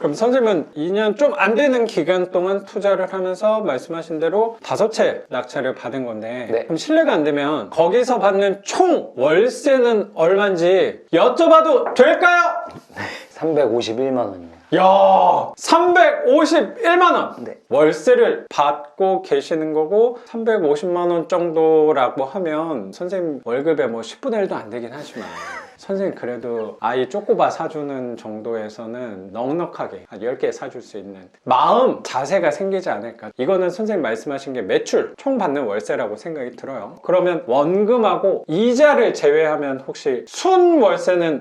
그럼 선생님은 2년 좀 안 되는 기간 동안 투자를 하면서 말씀하신 대로 5채 낙찰을 받은 건데 네. 그럼 실례가 안 되면 거기서 받는 총 월세는 얼마인지 여쭤봐도 될까요? 351만 원입니다. 야, 351만 원. 네. 월세를 받고 계시는 거고 350만 원 정도라고 하면 선생님 월급의 뭐 10분의 1도 안 되긴 하지만 선생님 그래도 아이 쪼꼬바 사주는 정도에서는 넉넉하게 한 10개 사줄 수 있는 마음, 자세가 생기지 않을까. 이거는 선생님 말씀하신 게 매출, 총 받는 월세라고 생각이 들어요. 그러면 원금하고 이자를 제외하면 혹시 순 월세는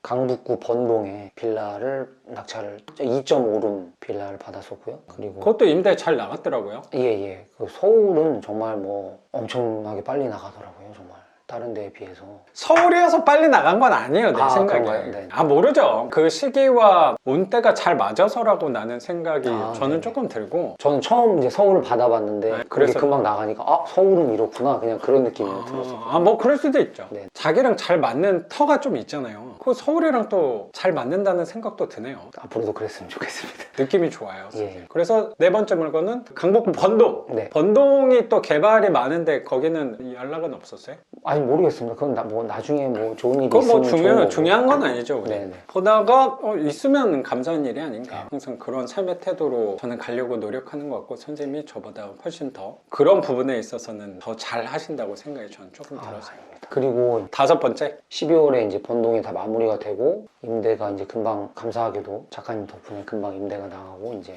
강북구 번동에 빌라를 낙찰을 2.5룸 빌라를 받았었고요. 그리고 그것도 임대 잘 나갔더라고요. 예예. 그 서울은 정말 뭐 엄청나게 빨리 나가더라고요. 정말 다른 데에 비해서. 서울이어서 빨리 나간 건 아니에요, 내 생각에. 그런가요? 네. 모르죠. 그 시기와 운때가 잘 맞아서라고 나는 생각이 저는 네네. 조금 들고. 저는 처음 이제 서울을 받아봤는데 네, 그게 그래서- 금방 나가니까 서울은 이렇구나 그냥 그런 느낌이 들었어요. 뭐 그럴 수도 있죠. 네. 자기랑 잘 맞는 터가 좀 있잖아요. 그 서울이랑 또 잘 맞는다는 생각도 드네요. 앞으로도 그랬으면 좋겠습니다. 느낌이 좋아요. 예. 그래서 네 번째 물건은 강북 번동. 네. 번동이 또 개발이 많은데 거기는 연락은 없었어요? 아니 모르겠습니다. 그건 뭐 나중에 뭐 좋은 일이 그건 뭐 있으면 중요한 건 아니죠. 우리. 네네. 보다가 있으면 감사한 일이 아닌가. 항상 그런 삶의 태도로 저는 가려고 노력하는 것 같고 선생님이 저보다 훨씬 더 그런 부분에 있어서는 더 잘 하신다고 생각이 저는 조금 들어서요. 그리고 5번째 12월에 이제 번동이 다 마무리가 되고 임대가 이제 금방 감사하게도 작가님 덕분에 금방 임대가 나가고 이제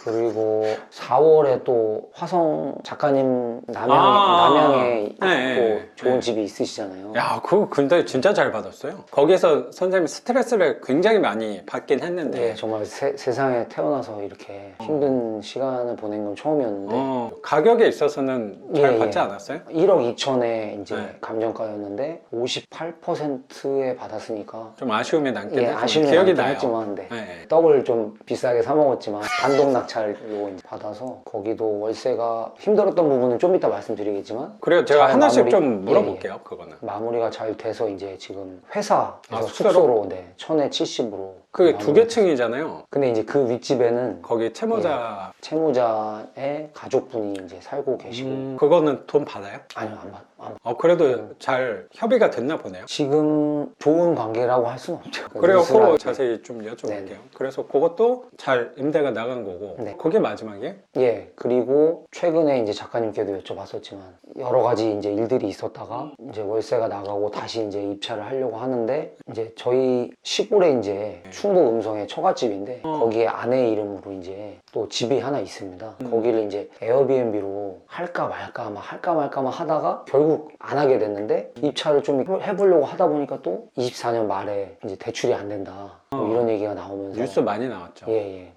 그리고 4월에 또 화성 작가님 남양에 네. 또 좋은 네. 집이 있으시잖아요. 야, 그거 근데 진짜 잘 받았어요. 거기서 선생님이 스트레스를 굉장히 많이 받긴 했는데 네, 정말 세상에 태어나서 이렇게 힘든 시간을 보낸 건 처음이었는데 가격에 있어서는 잘 예, 받지 예. 않았어요? 1억 2천에 이제 네. 감정가였는데 58%에 받았으니까 좀 아쉬움이 남긴 예, 했지만 아쉬움이 기억이 남긴 나요. 했지만 네. 네. 떡을 좀 비싸게 사 먹었지만 단독 낙찰로 이제 받아서 거기도 월세가 힘들었던 부분은 좀 이따 말씀드리겠지만 그래요. 제가 잘 하나씩 마무리- 좀 예, 물어볼게요. 그거는. 마무리가 잘 돼서 이제 지금 회사에서 숙소로? 숙소로 네, 1000에 70으로 그게 2개 층이잖아요. 근데 이제 그 윗집에는 거기 채무자 채무자의 가족분이 이제 살고 계시고 그거는 돈 받아요? 아니요 안 받. 그래도 잘 협의가 됐나 보네요. 지금 좋은 관계라고 할 수는 없죠. 그래요. 으스스하게. 그거 자세히 좀 여쭤볼게요. 네네. 그래서 그것도 잘 임대가 나간 거고 네. 그게 마지막이에요? 예, 그리고 최근에 이제 작가님께도 여쭤봤었지만 여러 가지 이제 일들이 있었다가 이제 월세가 나가고 다시 이제 입찰을 하려고 하는데 이제 저희 시골에 이제 충북 음성의 처갓집인데 거기에 아내 이름으로 이제 또 집이 하나 있습니다. 거기를 이제 에어비앤비로 할까 말까만 하다가 결국 안 하게 됐는데 입찰을 좀 해보려고 하다 보니까 또 24년 말에 이제 대출이 안 된다. 뭐 이런 얘기가 나오면서 뉴스 많이 나왔죠. 예.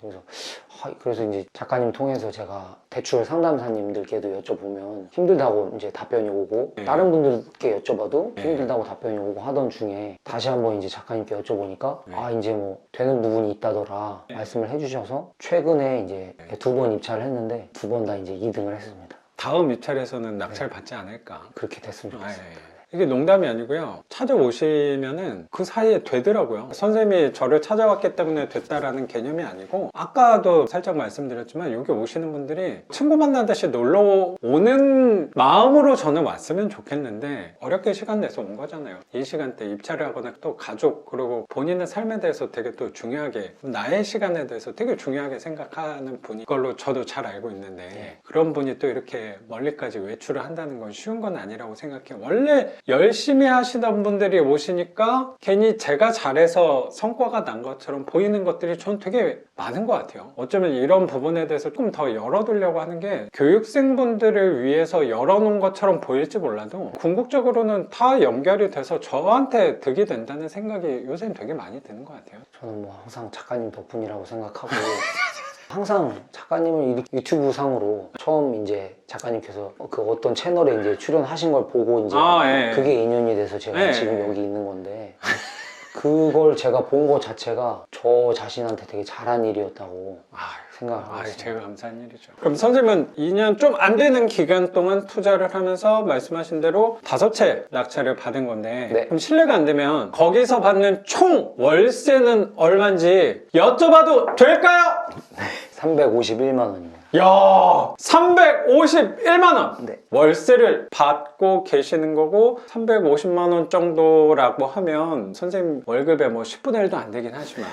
그래서 이제 작가님 통해서 제가 대출 상담사님들께도 여쭤보면 힘들다고 이제 답변이 오고 네. 다른 분들께 여쭤봐도 네. 힘들다고 답변이 오고 하던 중에 다시 한번 이제 작가님께 여쭤보니까 네. 이제 뭐 되는 부분이 있다더라 말씀을 해주셔서 최근에 이제 네. 2번 입찰을 했는데 2번 다 이제 2등을 했습니다. 다음 입찰에서는 낙찰 받지 않을까. 그렇게 됐으면 좋겠어요. 이게 농담이 아니고요. 찾아오시면은 그 사이에 되더라고요. 선생님이 저를 찾아왔기 때문에 됐다라는 개념이 아니고 아까도 살짝 말씀드렸지만 여기 오시는 분들이 친구 만나듯이 놀러 오는 마음으로 저는 왔으면 좋겠는데 어렵게 시간 내서 온 거잖아요. 이 시간대 입찰을 하거나 또 가족 그리고 본인의 삶에 대해서 되게 또 중요하게 나의 시간에 대해서 되게 중요하게 생각하는 분이 걸로 저도 잘 알고 있는데 그런 분이 또 이렇게 멀리까지 외출을 한다는 건 쉬운 건 아니라고 생각해요. 원래 열심히 하시던 분들이 오시니까 괜히 제가 잘해서 성과가 난 것처럼 보이는 것들이 전 되게 많은 것 같아요. 어쩌면 이런 부분에 대해서 조금 더 열어두려고 하는 게 교육생분들을 위해서 열어놓은 것처럼 보일지 몰라도 궁극적으로는 다 연결이 돼서 저한테 득이 된다는 생각이 요새는 되게 많이 드는 것 같아요. 저는 뭐 항상 작가님 덕분이라고 생각하고 항상 작가님을 유튜브 상으로 처음 이제 작가님께서 그 어떤 채널에 이제 출연하신 걸 보고 이제 예. 그게 인연이 돼서 제가 예. 지금 여기 있는 건데 그걸 제가 본 것 자체가 저 자신한테 되게 잘한 일이었다고 생각하고 있어요. 제가 감사한 일이죠. 그럼 선생님은 2년 좀 안 되는 기간 동안 투자를 하면서 말씀하신 대로 5채 낙찰을 받은 건데 네. 그럼 실례가 안 되면 거기서 받는 총 월세는 얼마인지 여쭤봐도 될까요? 351만 원입니다. 야, 351만 원. 네. 월세를 받고 계시는 거고 350만 원 정도라고 하면 선생님 월급의 뭐 10분의 1도 안 되긴 하지만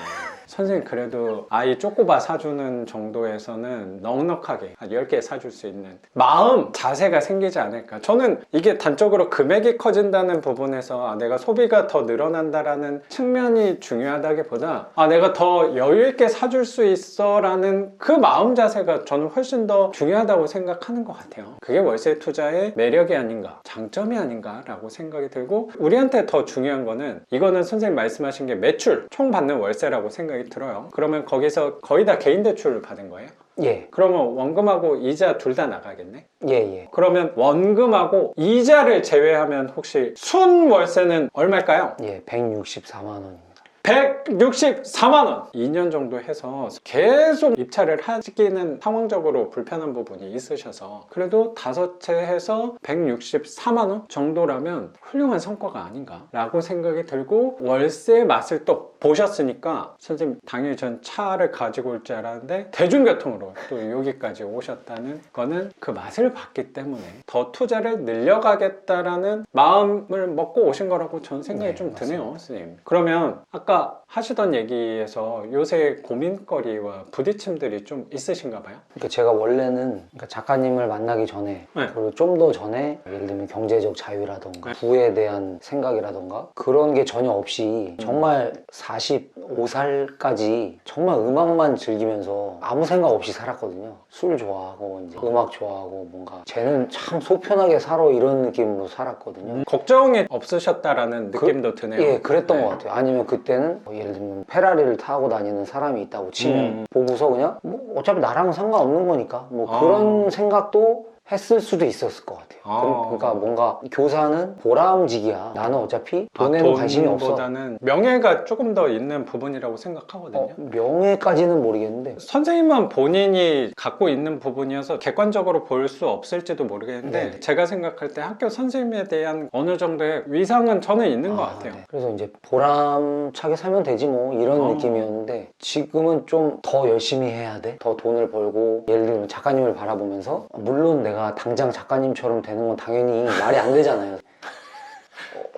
선생님 그래도 아이 쪼꼬바 사주는 정도에서는 넉넉하게 한 10개 사줄 수 있는 마음, 자세가 생기지 않을까. 저는 이게 단적으로 금액이 커진다는 부분에서 내가 소비가 더 늘어난다라는 측면이 중요하다기보다 내가 더 여유 있게 사줄 수 있어 라는 그 마음 자세가 저는 훨씬 더 중요하다고 생각하는 것 같아요. 그게 월세 투자의 매력이 아닌가, 장점이 아닌가 라고 생각이 들고, 우리한테 더 중요한 거는 이거는 선생님 말씀하신 게 매출, 총 받는 월세라고 생각이 들어요. 그러면 거기서 거의 다 개인 대출을 받은 거예요? 예. 그러면 원금하고 이자 둘 다 나가겠네? 예. 그러면 원금하고 이자를 제외하면 혹시 순 월세는 얼마일까요? 예, 164만 원입니다. 164만 원! 2년 정도 해서 계속 입찰을 하기는 상황적으로 불편한 부분이 있으셔서 그래도 5채 해서 164만 원 정도라면 훌륭한 성과가 아닌가 라고 생각이 들고, 월세 맛을 또 보셨으니까 선생님 당연히 전 차를 가지고 올 줄 알았는데 대중교통으로 또 여기까지 오셨다는 거는 그 맛을 봤기 때문에 더 투자를 늘려가겠다라는 마음을 먹고 오신 거라고 저는 생각이 네, 좀 드네요, 선생님. 그러면 아까 하시던 얘기에서 요새 고민거리와 부딪힘들이 좀 있으신가 봐요? 그러니까 제가 원래는 작가님을 만나기 전에 네. 그리고 좀 더 전에 예를 들면 경제적 자유라던가 네. 부에 대한 생각이라던가 그런 게 전혀 없이 정말 45살까지 정말 음악만 즐기면서 아무 생각 없이 살았거든요. 술 좋아하고 이제 음악 좋아하고 뭔가 쟤는 참 속편하게 살아 이런 느낌으로 살았거든요. 걱정이 없으셨다라는 느낌도 드네요. 예, 그랬던 네. 것 같아요. 아니면 그때는 예를 들면 페라리를 타고 다니는 사람이 있다고 치면 보고서 그냥 뭐 어차피 나랑은 상관없는 거니까 뭐 그런 생각도 했을 수도 있었을 것 같아요. 그러니까 뭔가 교사는 보람직이야. 나는 어차피 돈에는 관심이 없어. 돈보다는 명예가 조금 더 있는 부분이라고 생각하거든요. 명예까지는 모르겠는데 선생님만 본인이 갖고 있는 부분이어서 객관적으로 볼 수 없을지도 모르겠는데 네. 제가 생각할 때 학교 선생님에 대한 어느 정도의 위상은 저는 있는 것 같아요. 네. 그래서 이제 보람차게 살면 되지 뭐 이런 느낌이었는데 지금은 좀 더 열심히 해야 돼. 더 돈을 벌고 예를 들면 작가님을 바라보면서 물론 내가 당장 작가님처럼 되는 건 당연히 말이 안 되잖아요.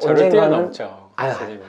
저를 뛰어넘죠. 아유, 선생님.